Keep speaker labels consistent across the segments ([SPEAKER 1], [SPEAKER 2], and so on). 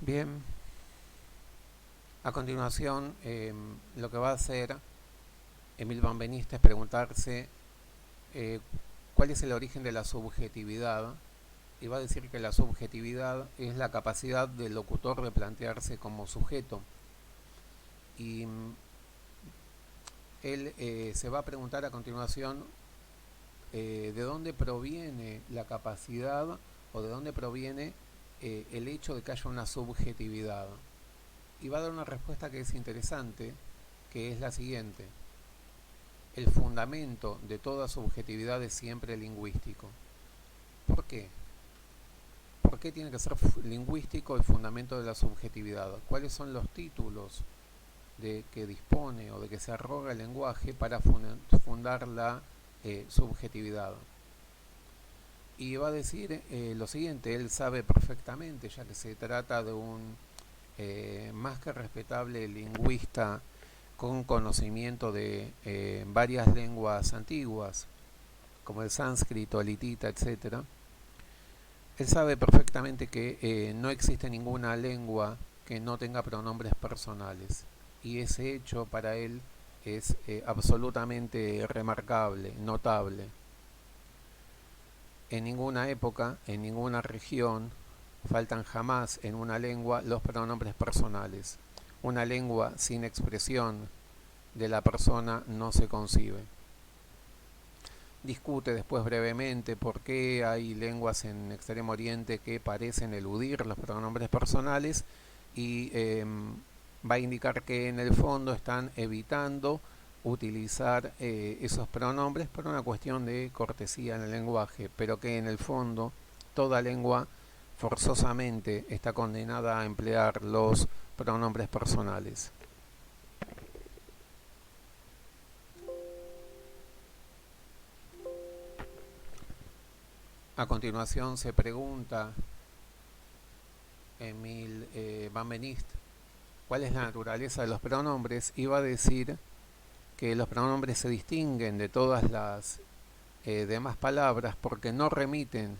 [SPEAKER 1] Bien, a continuación lo que va a hacer Emil Van Beniste es preguntarse eh, cuál es el origen de la subjetividad y va a decir que la subjetividad es la capacidad del locutor de plantearse como sujeto y él se va a preguntar a continuación de dónde proviene la capacidad o de dónde proviene el hecho de que haya una subjetividad y va a dar una respuesta que es interesante, que es la siguiente: el fundamento de toda subjetividad es siempre lingüístico. ¿Por qué? ¿Por qué tiene que ser lingüístico el fundamento de la subjetividad? ¿Cuáles son los títulos de que dispone o de que se arroga el lenguaje para fundar la subjetividad? Y va a decir lo siguiente: él sabe perfectamente, ya que se trata de un más que respetable lingüista con conocimiento de varias lenguas antiguas, como el sánscrito, el hitita, etcétera. Él sabe perfectamente que no existe ninguna lengua que no tenga pronombres personales. Y ese hecho para él es absolutamente remarcable, notable. En ninguna época, en ninguna región, faltan jamás en una lengua los pronombres personales. Una lengua sin expresión de la persona no se concibe. Discute después brevemente por qué hay lenguas en Extremo Oriente que parecen eludir los pronombres personales y va a indicar que en el fondo están evitando utilizar esos pronombres por una cuestión de cortesía en el lenguaje, pero que en el fondo toda lengua forzosamente está condenada a emplear los pronombres personales. A continuación se pregunta Emil Van Benist cuál es la naturaleza de los pronombres y va a decir que los pronombres se distinguen de todas las demás palabras porque no remiten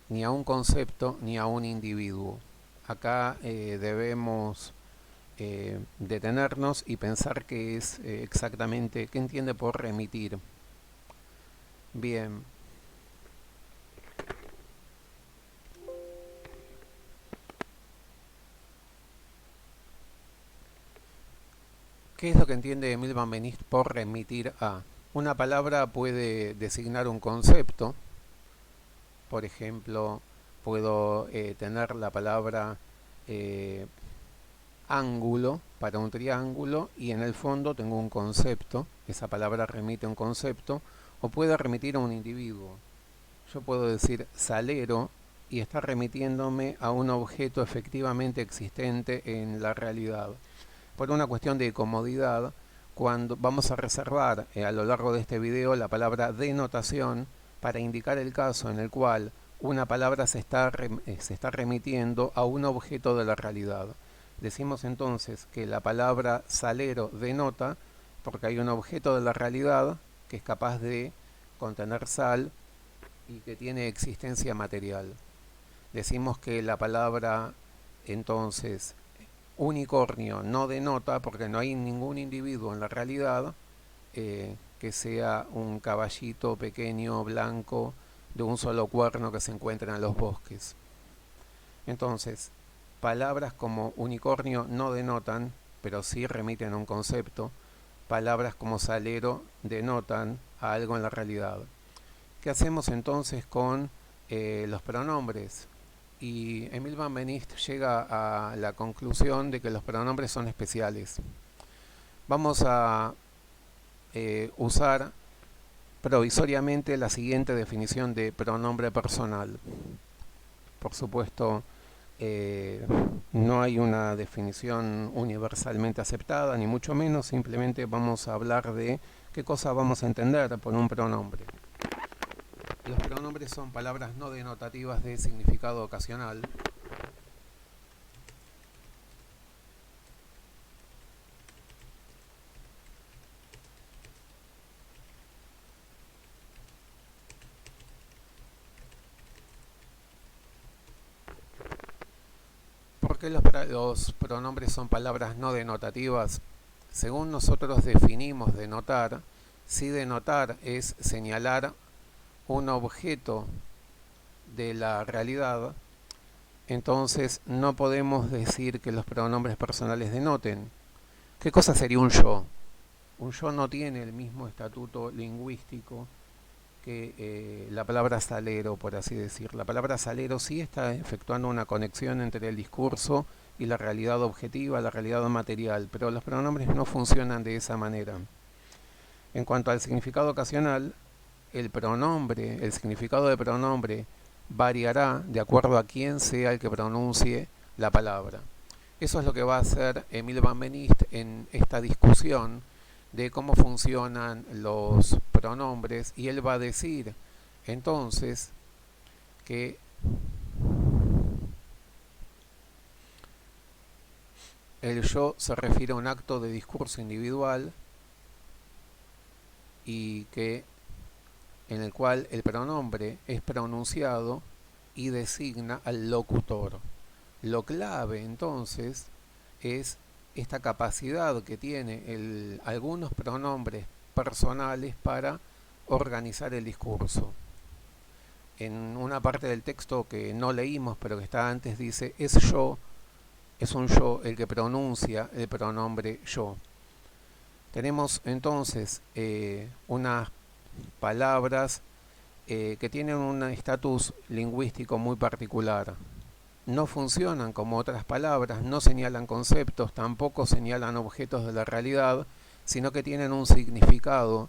[SPEAKER 1] ni a un concepto ni a un individuo. Acá debemos detenernos y pensar qué es exactamente, qué entiende por remitir. Bien, ¿qué es lo que entiende Emil Van Benist por remitir a? Una palabra puede designar un concepto. Por ejemplo, puedo tener la palabra eh, ángulo para un triángulo y en el fondo tengo un concepto. Esa palabra remite a un concepto o puede remitir a un individuo. Yo puedo decir salero y está remitiéndome a un objeto efectivamente existente en la realidad. Por una cuestión de comodidad, cuando vamos a reservar a lo largo de este video la palabra denotación para indicar el caso en el cual una palabra se está remitiendo a un objeto de la realidad. Decimos entonces que la palabra salero denota porque hay un objeto de la realidad que es capaz de contener sal y que tiene existencia material. Decimos que la palabra entonces unicornio no denota porque no hay ningún individuo en la realidad que sea un caballito pequeño blanco de un solo cuerno que se encuentra en los bosques. Entonces, palabras como unicornio no denotan, pero sí remiten a un concepto. Palabras como salero denotan a algo en la realidad. ¿Qué hacemos entonces con los pronombres? Y Emil Van Benist llega a la conclusión de que los pronombres son especiales. Vamos a usar provisoriamente la siguiente definición de pronombre personal. Por supuesto, no hay una definición universalmente aceptada, ni mucho menos, simplemente vamos a hablar de qué cosa vamos a entender por un pronombre. Los pronombres son palabras no denotativas de significado ocasional. ¿Por qué los pronombres son palabras no denotativas? Según nosotros definimos denotar, si denotar es señalar un objeto de la realidad, entonces no podemos decir que los pronombres personales denoten. ¿Qué cosa sería un yo? Un yo no tiene el mismo estatuto lingüístico que la palabra salero, por así decir. La palabra salero sí está efectuando una conexión entre el discurso y la realidad objetiva, la realidad material, pero los pronombres no funcionan de esa manera. En cuanto al significado ocasional, el significado de pronombre variará de acuerdo a quién sea el que pronuncie la palabra. Eso es lo que va a hacer Emil Van Benist en esta discusión de cómo funcionan los pronombres, y él va a decir entonces que el yo se refiere a un acto de discurso individual y que en el cual el pronombre es pronunciado y designa al locutor. Lo clave entonces es esta capacidad que tiene algunos pronombres personales para organizar el discurso. En una parte del texto que no leímos pero que está antes dice es un yo el que pronuncia el pronombre yo. Tenemos entonces unas palabras que tienen un estatus lingüístico muy particular. No funcionan como otras palabras, no señalan conceptos, tampoco señalan objetos de la realidad, sino que tienen un significado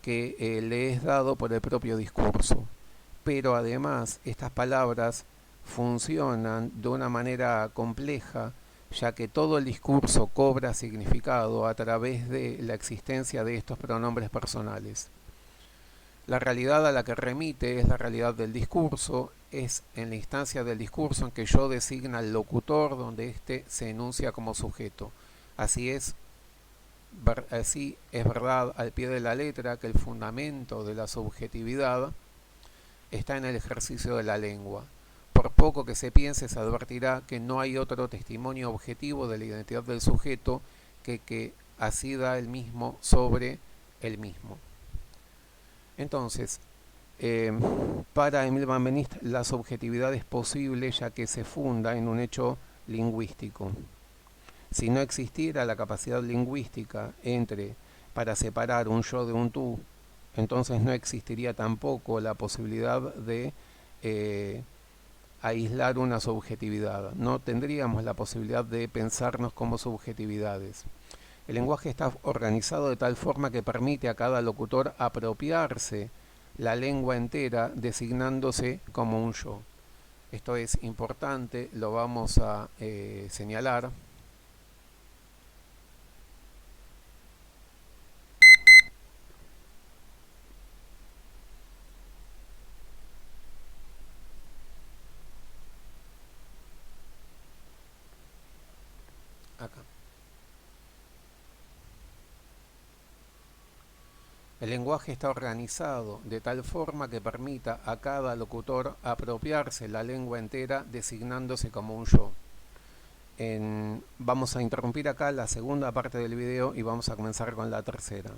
[SPEAKER 1] que le es dado por el propio discurso. Pero además estas palabras funcionan de una manera compleja, ya que todo el discurso cobra significado a través de la existencia de estos pronombres personales. La realidad a la que remite es la realidad del discurso, es en la instancia del discurso en que yo designa al locutor, donde éste se enuncia como sujeto. Así es verdad al pie de la letra que el fundamento de la subjetividad está en el ejercicio de la lengua. Por poco que se piense, se advertirá que no hay otro testimonio objetivo de la identidad del sujeto que así da el mismo sobre el mismo. Entonces, para Emil Van Benist la subjetividad es posible ya que se funda en un hecho lingüístico. Si no existiera la capacidad lingüística para separar un yo de un tú, entonces no existiría tampoco la posibilidad de aislar una subjetividad. No tendríamos la posibilidad de pensarnos como subjetividades. El lenguaje está organizado de tal forma que permite a cada locutor apropiarse la lengua entera designándose como un yo. Esto es importante, lo vamos a señalar. Acá. El lenguaje está organizado de tal forma que permita a cada locutor apropiarse la lengua entera designándose como un yo. Vamos a interrumpir acá la segunda parte del video y vamos a comenzar con la tercera.